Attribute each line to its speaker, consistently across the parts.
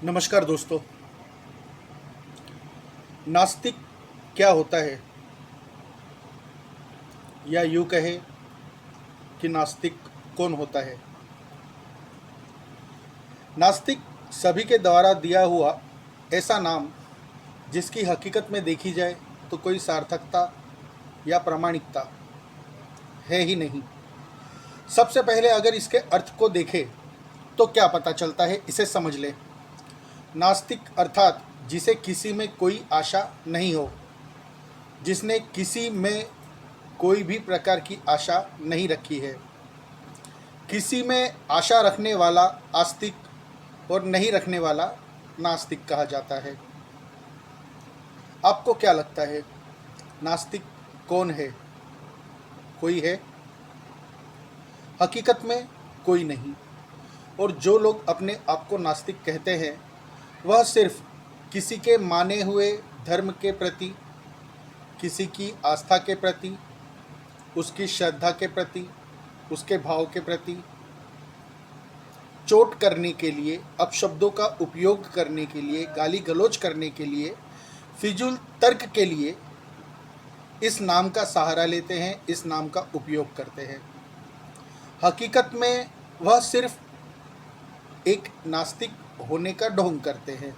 Speaker 1: नमस्कार दोस्तों। नास्तिक क्या होता है, या यूँ कहे कि नास्तिक कौन होता है। नास्तिक सभी के द्वारा दिया हुआ ऐसा नाम जिसकी हकीकत में देखी जाए तो कोई सार्थकता या प्रामाणिकता है ही नहीं। सबसे पहले अगर इसके अर्थ को देखें तो क्या पता चलता है, इसे समझ लें। नास्तिक अर्थात जिसे किसी में कोई आशा नहीं हो, जिसने किसी में कोई भी प्रकार की आशा नहीं रखी है। किसी में आशा रखने वाला आस्तिक और नहीं रखने वाला नास्तिक कहा जाता है। आपको क्या लगता है, नास्तिक कौन है? कोई है? हकीकत में कोई नहीं। और जो लोग अपने आप को नास्तिक कहते हैं वह सिर्फ किसी के माने हुए धर्म के प्रति, किसी की आस्था के प्रति, उसकी श्रद्धा के प्रति, उसके भाव के प्रति चोट करने के लिए, अपशब्दों का उपयोग करने के लिए, गाली गलौज करने के लिए, फिजूल तर्क के लिए इस नाम का सहारा लेते हैं, इस नाम का उपयोग करते हैं। हकीकत में वह सिर्फ एक नास्तिक होने का ढोंग करते हैं।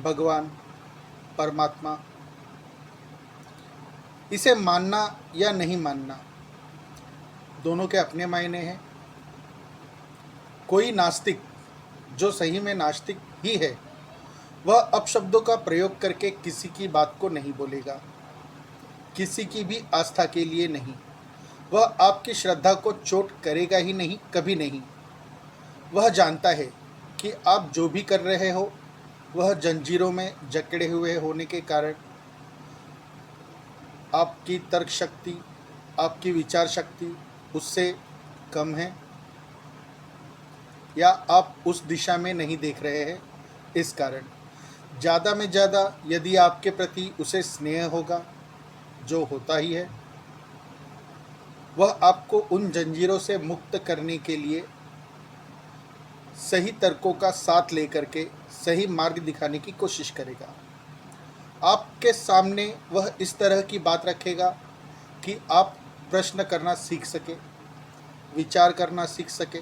Speaker 1: भगवान, परमात्मा, इसे मानना या नहीं मानना दोनों के अपने मायने हैं। कोई नास्तिक जो सही में नास्तिक ही है वह अपशब्दों का प्रयोग करके किसी की बात को नहीं बोलेगा, किसी की भी आस्था के लिए नहीं। वह आपकी श्रद्धा को चोट करेगा ही नहीं, कभी नहीं। वह जानता है कि आप जो भी कर रहे हो वह जंजीरों में जकड़े हुए होने के कारण आपकी तर्क शक्ति, आपकी विचार शक्ति उससे कम है, या आप उस दिशा में नहीं देख रहे हैं। इस कारण ज़्यादा में ज़्यादा यदि आपके प्रति उसे स्नेह होगा, जो होता ही है, वह आपको उन जंजीरों से मुक्त करने के लिए सही तर्कों का साथ लेकर के सही मार्ग दिखाने की कोशिश करेगा। आपके सामने वह इस तरह की बात रखेगा कि आप प्रश्न करना सीख सके, विचार करना सीख सके।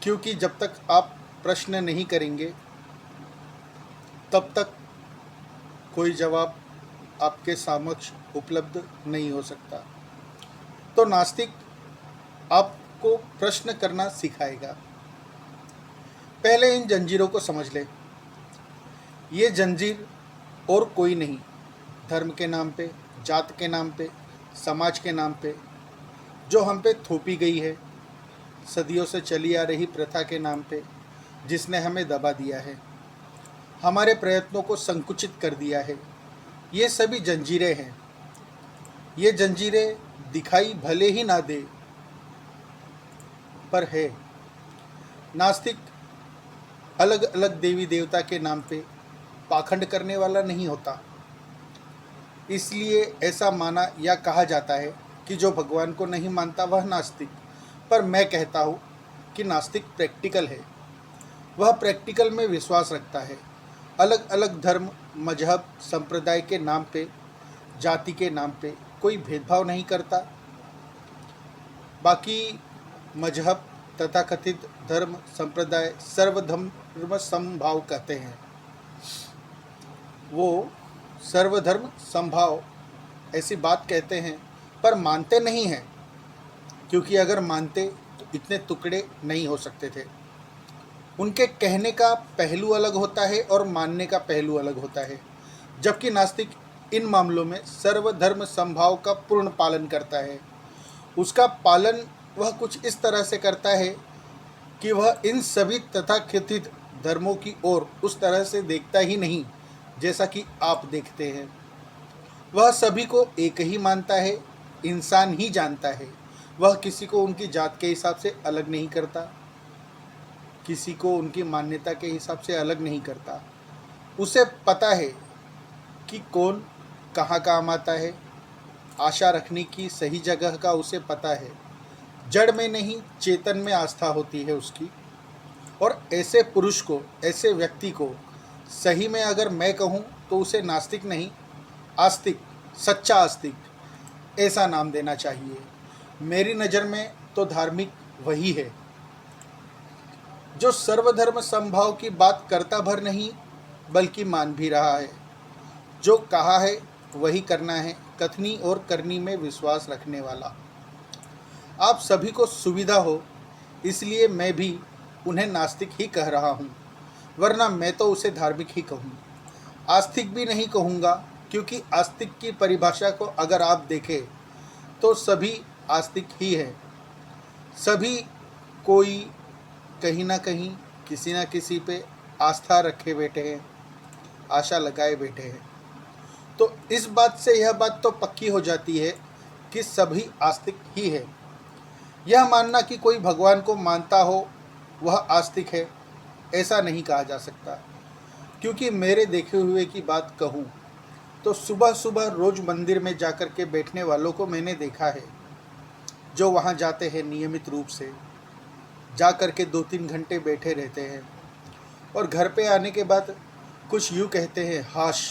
Speaker 1: क्योंकि जब तक आप प्रश्न नहीं करेंगे तब तक कोई जवाब आपके समक्ष उपलब्ध नहीं हो सकता। तो नास्तिक आपको प्रश्न करना सिखाएगा। पहले इन जंजीरों को समझ लें। ये जंजीर और कोई नहीं, धर्म के नाम पे, जात के नाम पे, समाज के नाम पे जो हम पे थोपी गई है, सदियों से चली आ रही प्रथा के नाम पे जिसने हमें दबा दिया है, हमारे प्रयत्नों को संकुचित कर दिया है, ये सभी जंजीरें हैं। ये जंजीरें दिखाई भले ही ना दे, पर है। नास्तिक अलग अलग देवी देवता के नाम पे पाखंड करने वाला नहीं होता। इसलिए ऐसा माना या कहा जाता है कि जो भगवान को नहीं मानता वह नास्तिक। पर मैं कहता हूँ कि नास्तिक प्रैक्टिकल है। वह प्रैक्टिकल में विश्वास रखता है। अलग अलग धर्म, मजहब, संप्रदाय के नाम पे, जाति के नाम पे कोई भेदभाव नहीं करता। बाकी मजहब तथाकथित धर्म संप्रदाय सर्वधर्म समभाव कहते हैं। वो सर्वधर्म समभाव ऐसी बात कहते हैं, पर मानते नहीं हैं। क्योंकि अगर मानते तो इतने टुकड़े नहीं हो सकते थे। उनके कहने का पहलू अलग होता है और मानने का पहलू अलग होता है। जबकि नास्तिक इन मामलों में सर्वधर्म समभाव का पूर्ण पालन करता है। उसका पालन वह कुछ इस तरह से करता है कि वह इन सभी तथाकथित धर्मों की ओर उस तरह से देखता ही नहीं जैसा कि आप देखते हैं। वह सभी को एक ही मानता है, इंसान ही जानता है। वह किसी को उनकी जात के हिसाब से अलग नहीं करता, किसी को उनकी मान्यता के हिसाब से अलग नहीं करता। उसे पता है कि कौन कहाँ काम आता है। आशा रखने की सही जगह का उसे पता है। जड़ में नहीं, चेतन में आस्था होती है उसकी। और ऐसे पुरुष को, ऐसे व्यक्ति को सही में अगर मैं कहूँ तो उसे नास्तिक नहीं, आस्तिक, सच्चा आस्तिक ऐसा नाम देना चाहिए। मेरी नज़र में तो धार्मिक वही है जो सर्वधर्म समभाव की बात करता भर नहीं बल्कि मान भी रहा है। जो कहा है वही करना है, कथनी और करनी में विश्वास रखने वाला। आप सभी को सुविधा हो इसलिए मैं भी उन्हें नास्तिक ही कह रहा हूँ, वरना मैं तो उसे धार्मिक ही कहूँ। आस्तिक भी नहीं कहूँगा, क्योंकि आस्तिक की परिभाषा को अगर आप देखें तो सभी आस्तिक ही हैं। सभी कोई कहीं ना कहीं किसी न किसी पे आस्था रखे बैठे हैं, आशा लगाए बैठे हैं। तो इस बात से यह बात तो पक्की हो जाती है कि सभी आस्तिक ही है। यह मानना कि कोई भगवान को मानता हो वह आस्तिक है, ऐसा नहीं कहा जा सकता। क्योंकि मेरे देखे हुए की बात कहूँ तो सुबह सुबह रोज़ मंदिर में जाकर के बैठने वालों को मैंने देखा है, जो वहाँ जाते हैं नियमित रूप से, जा कर के 2-3 घंटे बैठे रहते हैं और घर पे आने के बाद कुछ यूँ कहते हैं, हाश,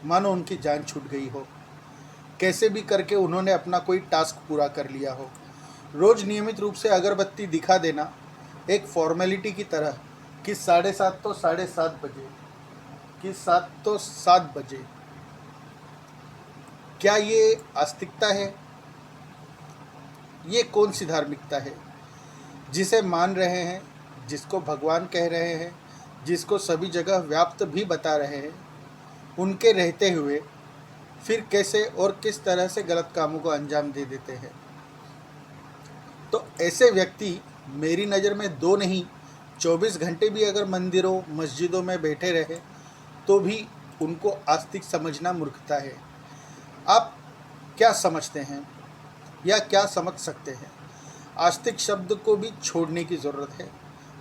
Speaker 1: मानो उनकी जान छूट गई हो, कैसे भी करके उन्होंने अपना कोई टास्क पूरा कर लिया हो। रोज़ नियमित रूप से अगरबत्ती दिखा देना एक फॉर्मेलिटी की तरह कि 7:30 तो 7:30 बजे, कि 7 तो 7 बजे। क्या ये आस्तिकता है? ये कौन सी धार्मिकता है? जिसे मान रहे हैं, जिसको भगवान कह रहे हैं, जिसको सभी जगह व्याप्त भी बता रहे हैं, उनके रहते हुए फिर कैसे और किस तरह से गलत कामों को अंजाम दे देते हैं। तो ऐसे व्यक्ति मेरी नज़र में 2 नहीं 24 घंटे भी अगर मंदिरों मस्जिदों में बैठे रहे तो भी उनको आस्तिक समझना मूर्खता है। आप क्या समझते हैं या क्या समझ सकते हैं? आस्तिक शब्द को भी छोड़ने की ज़रूरत है।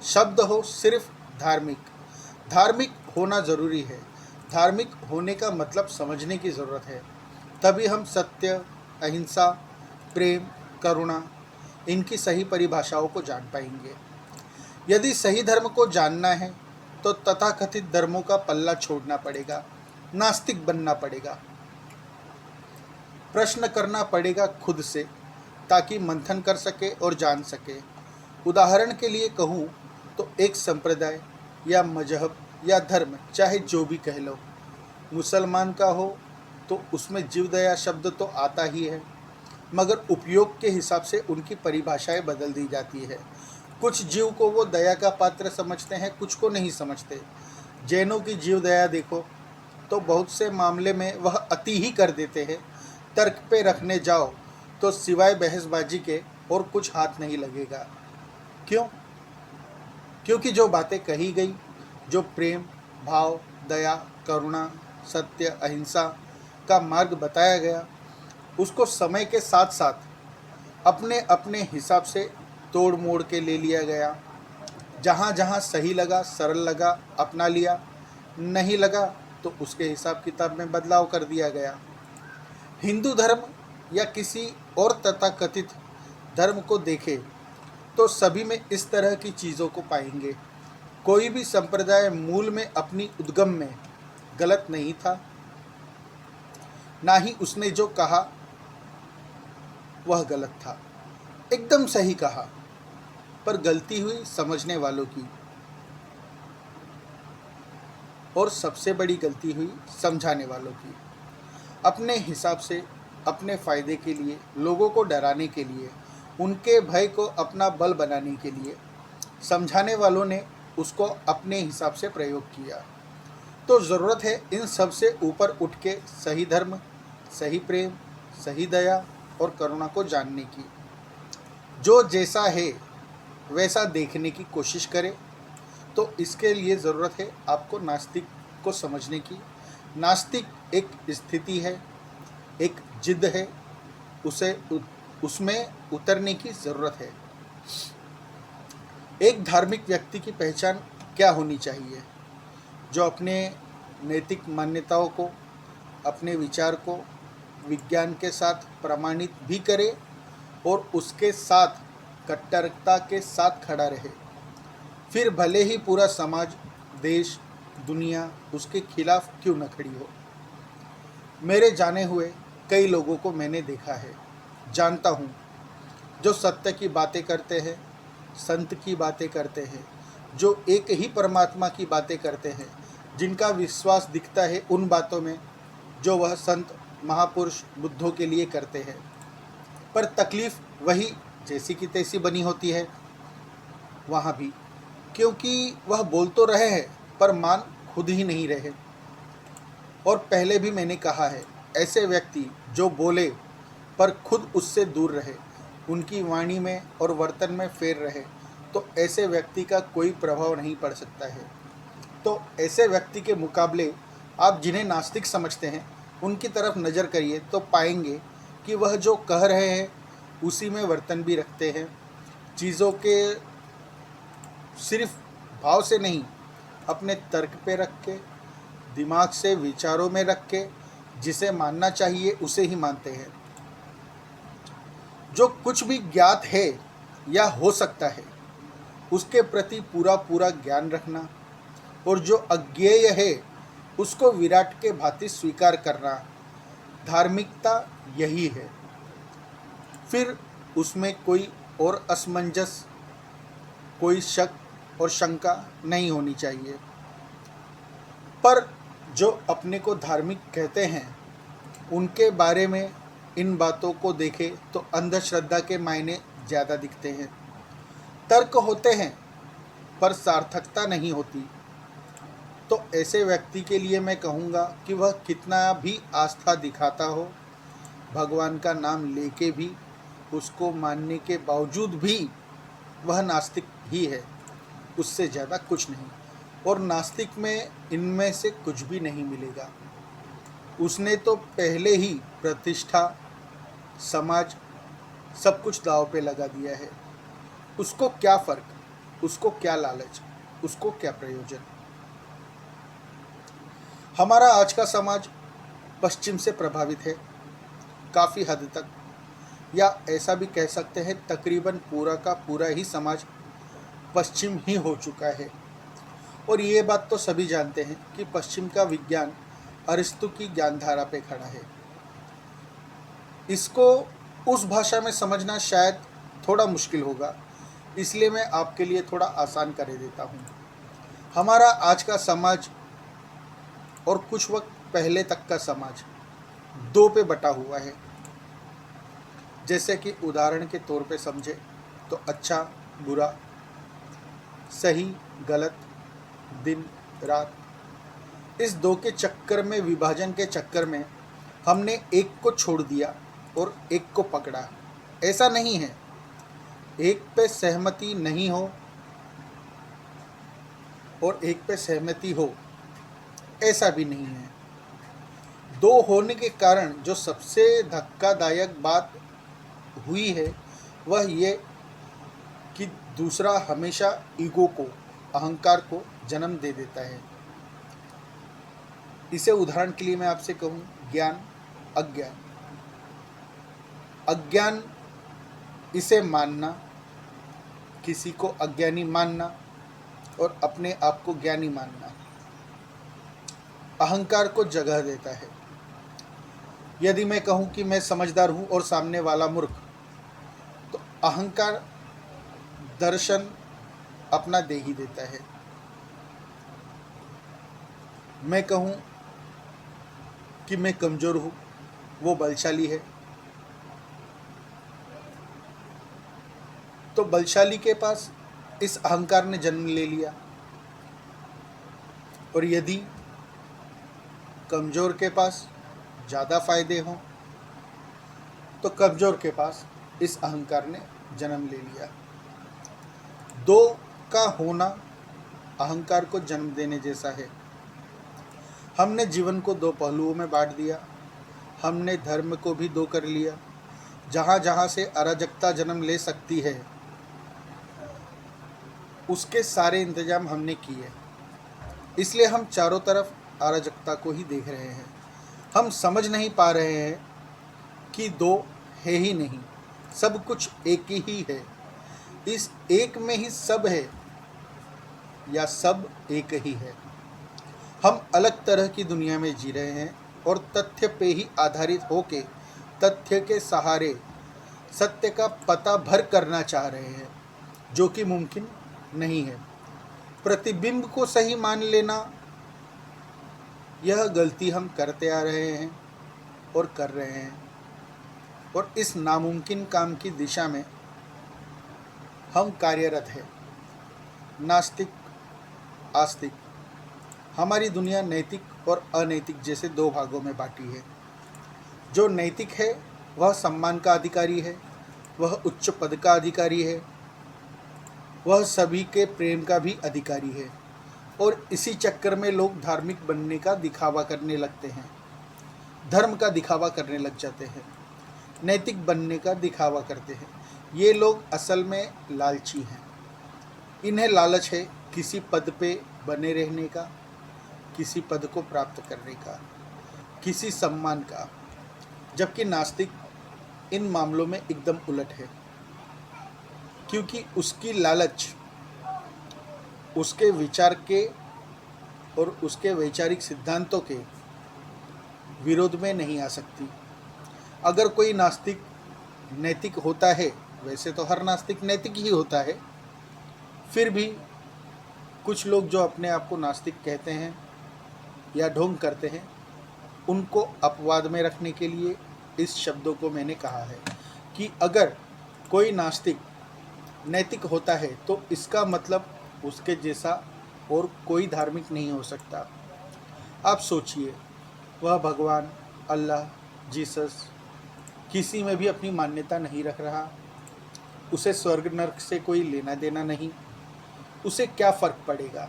Speaker 1: शब्द हो सिर्फ धार्मिक। धार्मिक होना ज़रूरी है। धार्मिक होने का मतलब समझने की ज़रूरत है। तभी हम सत्य, अहिंसा, प्रेम, करुणा, इनकी सही परिभाषाओं को जान पाएंगे। यदि सही धर्म को जानना है तो तथाकथित धर्मों का पल्ला छोड़ना पड़ेगा, नास्तिक बनना पड़ेगा, प्रश्न करना पड़ेगा खुद से, ताकि मंथन कर सके और जान सके। उदाहरण के लिए कहूँ तो एक संप्रदाय या मजहब या धर्म, चाहे जो भी कह लो, मुसलमान का हो तो उसमें जीवदया शब्द तो आता ही है, मगर उपयोग के हिसाब से उनकी परिभाषाएं बदल दी जाती है। कुछ जीव को वो दया का पात्र समझते हैं, कुछ को नहीं समझते। जैनों की जीव दया देखो तो बहुत से मामले में वह अति ही कर देते हैं। तर्क पे रखने जाओ तो सिवाय बहसबाजी के और कुछ हाथ नहीं लगेगा। क्यों? क्योंकि जो बातें कही गई, जो प्रेम, भाव, दया, करुणा, सत्य, अहिंसा का मार्ग बताया गया, उसको समय के साथ साथ अपने अपने हिसाब से तोड़ मोड़ के ले लिया गया। जहाँ जहाँ सही लगा, सरल लगा, अपना लिया, नहीं लगा तो उसके हिसाब किताब में बदलाव कर दिया गया। हिंदू धर्म या किसी और तथाकथित धर्म को देखें तो सभी में इस तरह की चीज़ों को पाएंगे। कोई भी संप्रदाय मूल में अपनी उद्गम में गलत नहीं था, ना ही उसने जो कहा वह गलत था। एकदम सही कहा, पर गलती हुई समझने वालों की, और सबसे बड़ी गलती हुई समझाने वालों की। अपने हिसाब से, अपने फ़ायदे के लिए, लोगों को डराने के लिए, उनके भय को अपना बल बनाने के लिए समझाने वालों ने उसको अपने हिसाब से प्रयोग किया। तो ज़रूरत है इन सब से ऊपर उठ के सही धर्म, सही प्रेम, सही दया और करुणा को जानने की। जो जैसा है वैसा देखने की कोशिश करे। तो इसके लिए ज़रूरत है आपको नास्तिक को समझने की। नास्तिक एक स्थिति है, एक जिद है, उसमें उतरने की ज़रूरत है। एक धार्मिक व्यक्ति की पहचान क्या होनी चाहिए? जो अपने नैतिक मान्यताओं को, अपने विचार को विज्ञान के साथ प्रमाणित भी करे और उसके साथ कट्टरता के साथ खड़ा रहे। फिर भले ही पूरा समाज, देश, दुनिया उसके खिलाफ क्यों न खड़ी हो। मेरे जाने हुए कई लोगों को मैंने देखा है, जानता हूँ, जो सत्य की बातें करते हैं, संत की बातें करते हैं, जो एक ही परमात्मा की बातें करते हैं, जिनका विश्वास दिखता है उन बातों में जो वह संत महापुरुष बुद्धों के लिए करते हैं, पर तकलीफ वही जैसी की तैसी बनी होती है वहाँ भी, क्योंकि वह बोल तो रहे हैं पर मान खुद ही नहीं रहे। और पहले भी मैंने कहा है, ऐसे व्यक्ति जो बोले पर खुद उससे दूर रहे, उनकी वाणी में और वर्तन में फेर रहे, तो ऐसे व्यक्ति का कोई प्रभाव नहीं पड़ सकता है। तो ऐसे व्यक्ति के मुकाबले आप जिन्हें नास्तिक समझते हैं उनकी तरफ नज़र करिए तो पाएंगे कि वह जो कह रहे हैं उसी में वर्तन भी रखते हैं। चीज़ों के सिर्फ भाव से नहीं, अपने तर्क पे रख के, दिमाग से, विचारों में रख के जिसे मानना चाहिए उसे ही मानते हैं। जो कुछ भी ज्ञात है या हो सकता है उसके प्रति पूरा पूरा ज्ञान रखना, और जो अज्ञेय है उसको विराट के भांति स्वीकार करना, धार्मिकता यही है। फिर उसमें कोई और असमंजस, कोई शक और शंका नहीं होनी चाहिए। पर जो अपने को धार्मिक कहते हैं उनके बारे में इन बातों को देखें तो अंधश्रद्धा के मायने ज़्यादा दिखते हैं। तर्क होते हैं पर सार्थकता नहीं होती। तो ऐसे व्यक्ति के लिए मैं कहूँगा कि वह कितना भी आस्था दिखाता हो, भगवान का नाम लेके भी, उसको मानने के बावजूद भी वह नास्तिक ही है, उससे ज़्यादा कुछ नहीं। और नास्तिक में इनमें से कुछ भी नहीं मिलेगा। उसने तो पहले ही प्रतिष्ठा, समाज, सब कुछ दांव पे लगा दिया है। उसको क्या फ़र्क, उसको क्या लालच, उसको क्या प्रयोजन। हमारा आज का समाज पश्चिम से प्रभावित है काफ़ी हद तक, या ऐसा भी कह सकते हैं तकरीबन पूरा का पूरा ही समाज पश्चिम ही हो चुका है। और ये बात तो सभी जानते हैं कि पश्चिम का विज्ञान अरिस्तु की ज्ञानधारा पे खड़ा है। इसको उस भाषा में समझना शायद थोड़ा मुश्किल होगा, इसलिए मैं आपके लिए थोड़ा आसान कर देता हूँ। हमारा आज का समाज और कुछ वक्त पहले तक का समाज दो पे बटा हुआ है। जैसे कि उदाहरण के तौर पे समझे तो अच्छा बुरा, सही गलत, दिन रात, इस दो के चक्कर में, विभाजन के चक्कर में हमने एक को छोड़ दिया और एक को पकड़ा। ऐसा नहीं है एक पे सहमति नहीं हो और एक पे सहमति हो, ऐसा भी नहीं है। दो होने के कारण जो सबसे धक्कादायक बात हुई है वह ये कि दूसरा हमेशा ईगो को, अहंकार को जन्म दे देता है। इसे उदाहरण के लिए मैं आपसे कहूँ, ज्ञान अज्ञान। अज्ञान इसे मानना, किसी को अज्ञानी मानना और अपने आप को ज्ञानी मानना अहंकार को जगह देता है। यदि मैं कहूँ कि मैं समझदार हूँ और सामने वाला मूर्ख, तो अहंकार दर्शन अपना दे ही देता है। मैं कहूँ कि मैं कमज़ोर हूँ, वो बलशाली है, तो बलशाली के पास इस अहंकार ने जन्म ले लिया। और यदि कमज़ोर के पास ज़्यादा फायदे हों तो कमज़ोर के पास इस अहंकार ने जन्म ले लिया। दो का होना अहंकार को जन्म देने जैसा है। हमने जीवन को दो पहलुओं में बांट दिया। हमने धर्म को भी दो कर लिया। जहाँ जहाँ से अराजकता जन्म ले सकती है उसके सारे इंतजाम हमने किए। इसलिए हम चारों तरफ अराजकता को ही देख रहे हैं। हम समझ नहीं पा रहे हैं कि दो है ही नहीं, सब कुछ एक ही है। इस एक में ही सब है। या सब एक ही है। हम अलग तरह की दुनिया में जी रहे हैं और तथ्य पे ही आधारित होके तथ्य के सहारे सत्य का पता भर करना चाह रहे हैं, जो कि मुमकिन नहीं है। प्रतिबिंब को सही मान लेना, यह गलती हम करते आ रहे हैं और कर रहे हैं, और इस नामुमकिन काम की दिशा में हम कार्यरत हैं। नास्तिक आस्तिक। हमारी दुनिया नैतिक और अनैतिक जैसे दो भागों में बांटी है। जो नैतिक है वह सम्मान का अधिकारी है, वह उच्च पद का अधिकारी है, वह सभी के प्रेम का भी अधिकारी है, और इसी चक्कर में लोग धार्मिक बनने का दिखावा करने लगते हैं, धर्म का दिखावा करने लग जाते हैं, नैतिक बनने का दिखावा करते हैं। ये लोग असल में लालची हैं। इन्हें लालच है किसी पद पे बने रहने का, किसी पद को प्राप्त करने का, किसी सम्मान का। जबकि नास्तिक इन मामलों में एकदम उलट है, क्योंकि उसकी लालच उसके विचार के और उसके वैचारिक सिद्धांतों के विरोध में नहीं आ सकती। अगर कोई नास्तिक नैतिक होता है, वैसे तो हर नास्तिक नैतिक ही होता है, फिर भी कुछ लोग जो अपने आप को नास्तिक कहते हैं या ढोंग करते हैं, उनको अपवाद में रखने के लिए इस शब्दों को मैंने कहा है कि अगर कोई नास्तिक नैतिक होता है तो इसका मतलब उसके जैसा और कोई धार्मिक नहीं हो सकता। आप सोचिए, वह भगवान, अल्लाह, जीसस किसी में भी अपनी मान्यता नहीं रख रहा, उसे स्वर्ग नरक से कोई लेना देना नहीं, उसे क्या फ़र्क पड़ेगा?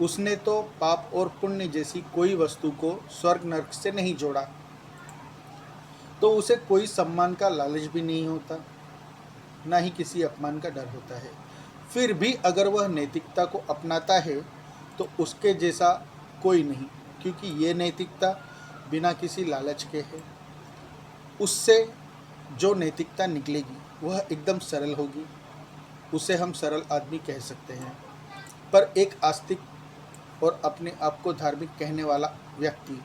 Speaker 1: उसने तो पाप और पुण्य जैसी कोई वस्तु को स्वर्ग नरक से नहीं जोड़ा, तो उसे कोई सम्मान का लालच भी नहीं होता, ना ही किसी अपमान का डर होता है। फिर भी अगर वह नैतिकता को अपनाता है तो उसके जैसा कोई नहीं, क्योंकि ये नैतिकता बिना किसी लालच के है। उससे जो नैतिकता निकलेगी वह एकदम सरल होगी, उसे हम सरल आदमी कह सकते हैं। पर एक आस्तिक और अपने आप को धार्मिक कहने वाला व्यक्ति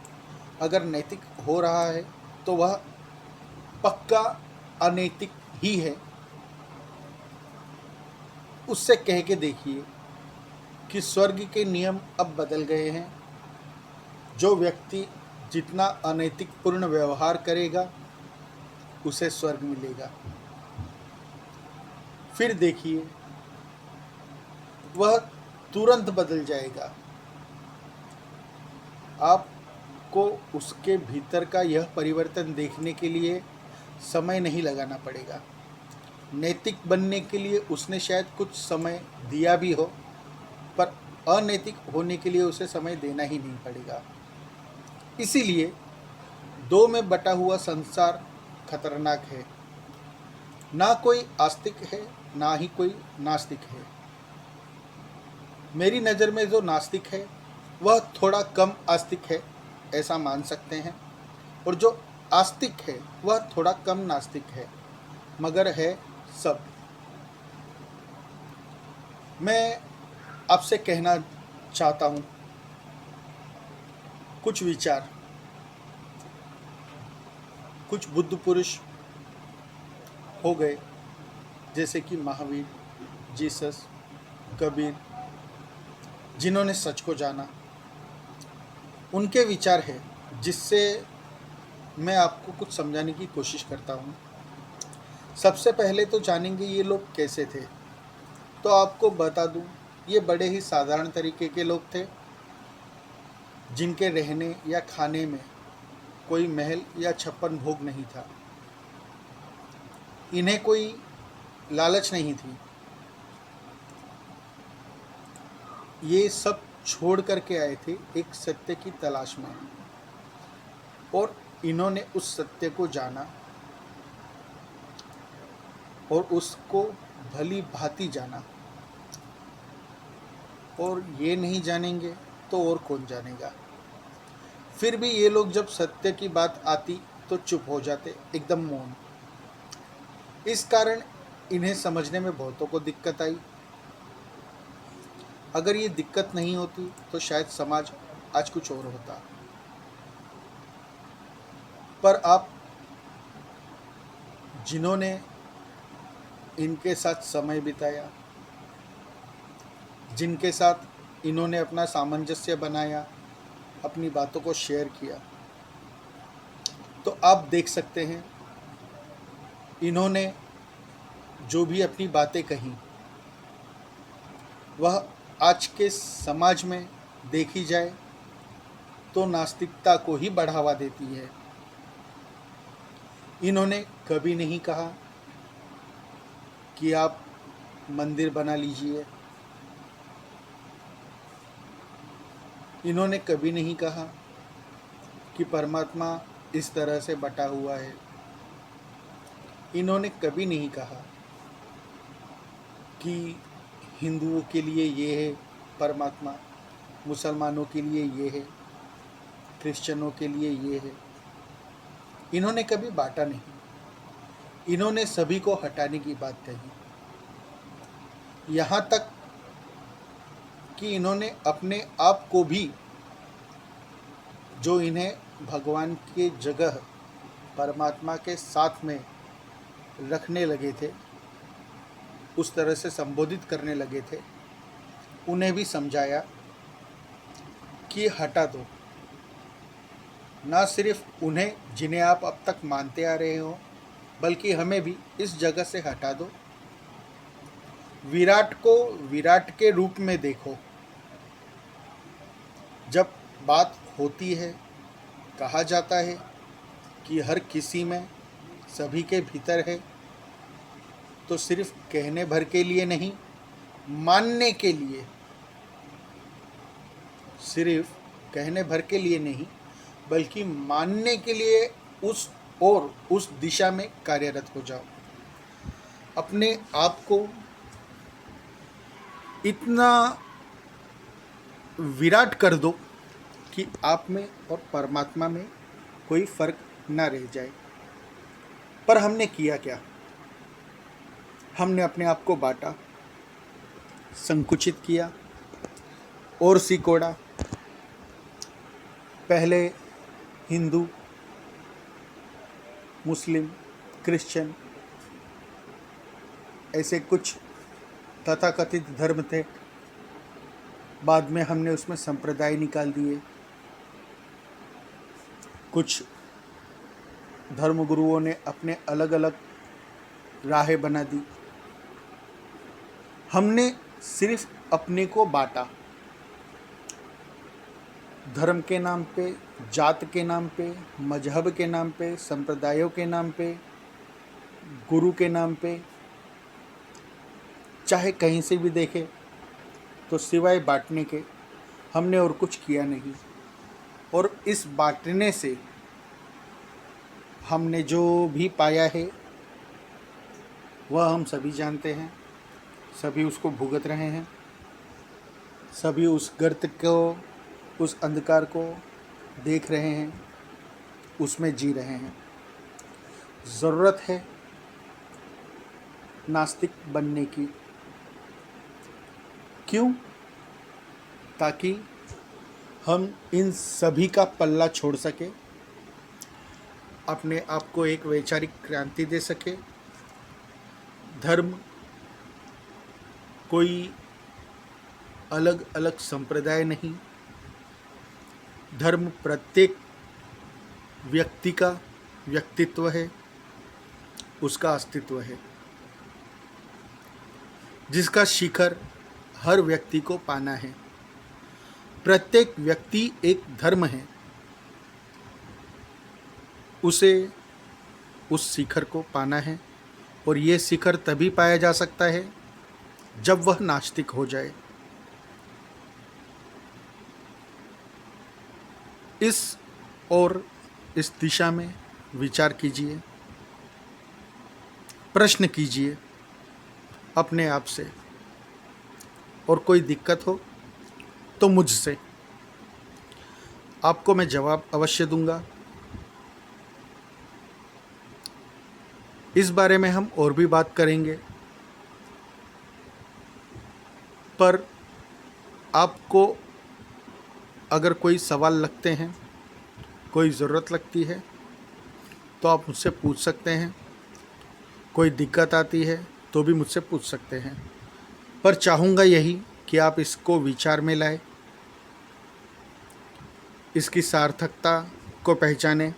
Speaker 1: अगर नैतिक हो रहा है तो वह पक्का अनैतिक ही है। उससे कह के देखिए कि स्वर्ग के नियम अब बदल गए हैं। जो व्यक्ति जितना अनैतिक पूर्ण व्यवहार करेगा उसे स्वर्ग मिलेगा। फिर देखिए, वह तुरंत बदल जाएगा। आपको उसके भीतर का यह परिवर्तन देखने के लिए समय नहीं लगाना पड़ेगा। नैतिक बनने के लिए उसने शायद कुछ समय दिया भी हो, पर अनैतिक होने के लिए उसे समय देना ही नहीं पड़ेगा। इसीलिए दो में बटा हुआ संसार खतरनाक है। ना कोई आस्तिक है, ना ही कोई नास्तिक है। मेरी नज़र में जो नास्तिक है वह थोड़ा कम आस्तिक है, ऐसा मान सकते हैं, और जो आस्तिक है वह थोड़ा कम नास्तिक है, मगर है सब। मैं आपसे कहना चाहता हूँ कुछ विचार। कुछ बुद्ध पुरुष हो गए, जैसे कि महावीर, जीसस, कबीर, जिन्होंने सच को जाना। उनके विचार है जिससे मैं आपको कुछ समझाने की कोशिश करता हूँ। सबसे पहले तो जानेंगे ये लोग कैसे थे। तो आपको बता दूँ, ये बड़े ही साधारण तरीके के लोग थे, जिनके रहने या खाने में कोई महल या छप्पन भोग नहीं था। इन्हें कोई लालच नहीं थी। ये सब छोड़ करके आए थे एक सत्य की तलाश में, और इन्होंने उस सत्य को जाना और उसको भली भांति जाना। और ये नहीं जानेंगे तो और कौन जानेगा। फिर भी ये लोग जब सत्य की बात आती तो चुप हो जाते, एकदम मौन। इस कारण इन्हें समझने में बहुतों को दिक्कत आई। अगर ये दिक्कत नहीं होती तो शायद समाज आज कुछ और होता। पर आप जिन्होंने इनके साथ समय बिताया, जिनके साथ इन्होंने अपना सामंजस्य बनाया, अपनी बातों को शेयर किया, तो आप देख सकते हैं इन्होंने जो भी अपनी बातें कही वह आज के समाज में देखी जाए तो नास्तिकता को ही बढ़ावा देती है। इन्होंने कभी नहीं कहा कि आप मंदिर बना लीजिए, इन्होंने कभी नहीं कहा कि परमात्मा इस तरह से बटा हुआ है, इन्होंने कभी नहीं कहा कि हिंदुओं के लिए ये है परमात्मा, मुसलमानों के लिए ये है, क्रिश्चियनों के लिए ये है। इन्होंने कभी बांटा नहीं, इन्होंने सभी को हटाने की बात कही। यहाँ तक कि इन्होंने अपने आप को भी, जो इन्हें भगवान के जगह परमात्मा के साथ में रखने लगे थे, उस तरह से संबोधित करने लगे थे, उन्हें भी समझाया कि हटा दो। ना सिर्फ उन्हें जिन्हें आप अब तक मानते आ रहे हो, बल्कि हमें भी इस जगह से हटा दो। विराट को विराट के रूप में देखो। जब बात होती है, कहा जाता है कि हर किसी में, सभी के भीतर है, तो सिर्फ कहने भर के लिए नहीं, मानने के लिए, सिर्फ कहने भर के लिए नहीं बल्कि मानने के लिए उस दिशा में कार्यरत हो जाओ। अपने आप को इतना विराट कर दो कि आप में और परमात्मा में कोई फर्क ना रह जाए। पर हमने किया क्या? हमने अपने आप को बांटा, संकुचित किया और सिकोड़ा। पहले हिंदू, मुस्लिम, क्रिश्चियन, ऐसे कुछ तथाकथित धर्म थे। बाद में हमने उसमें संप्रदाय निकाल दिए। कुछ धर्मगुरुओं ने अपने अलग अलग राहें बना दी। हमने सिर्फ अपने को बांटा, धर्म के नाम पे, जात के नाम पे, मजहब के नाम पे, संप्रदायों के नाम पे, गुरु के नाम पे। चाहे कहीं से भी देखे तो सिवाय बांटने के हमने और कुछ किया नहीं। और इस बांटने से हमने जो भी पाया है वह हम सभी जानते हैं, सभी उसको भुगत रहे हैं, सभी उस गर्त को, उस अंधकार को देख रहे हैं, उसमें जी रहे हैं। ज़रूरत है नास्तिक बनने की। क्यों? ताकि हम इन सभी का पल्ला छोड़ सके, अपने आप को एक वैचारिक क्रांति दे सके। धर्म कोई अलग अलग संप्रदाय नहीं, धर्म प्रत्येक व्यक्ति का व्यक्तित्व है, उसका अस्तित्व है, जिसका शिखर हर व्यक्ति को पाना है। प्रत्येक व्यक्ति एक धर्म है, उसे उस शिखर को पाना है। और ये शिखर तभी पाया जा सकता है जब वह नास्तिक हो जाए। इस दिशा में विचार कीजिए, प्रश्न कीजिए अपने आप से, और कोई दिक्कत हो तो मुझसे। आपको मैं जवाब अवश्य दूंगा। इस बारे में हम और भी बात करेंगे, पर आपको अगर कोई सवाल लगते हैं, कोई ज़रूरत लगती है तो आप मुझसे पूछ सकते हैं। कोई दिक्कत आती है तो भी मुझसे पूछ सकते हैं। पर चाहूँगा यही कि आप इसको विचार में लाएं, इसकी सार्थकता को पहचानें,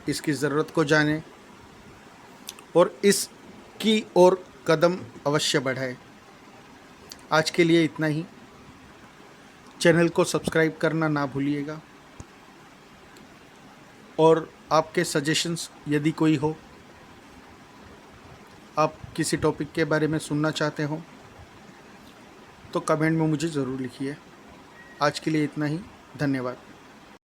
Speaker 1: इसकी ज़रूरत को जानें और इसकी ओर कदम अवश्य बढ़ाएं। आज के लिए इतना ही। चैनल को सब्सक्राइब करना ना भूलिएगा और आपके सजेशंस यदि कोई हो, आप किसी टॉपिक के बारे में सुनना चाहते हो तो कमेंट में मुझे ज़रूर लिखिए। आज के लिए इतना ही। धन्यवाद।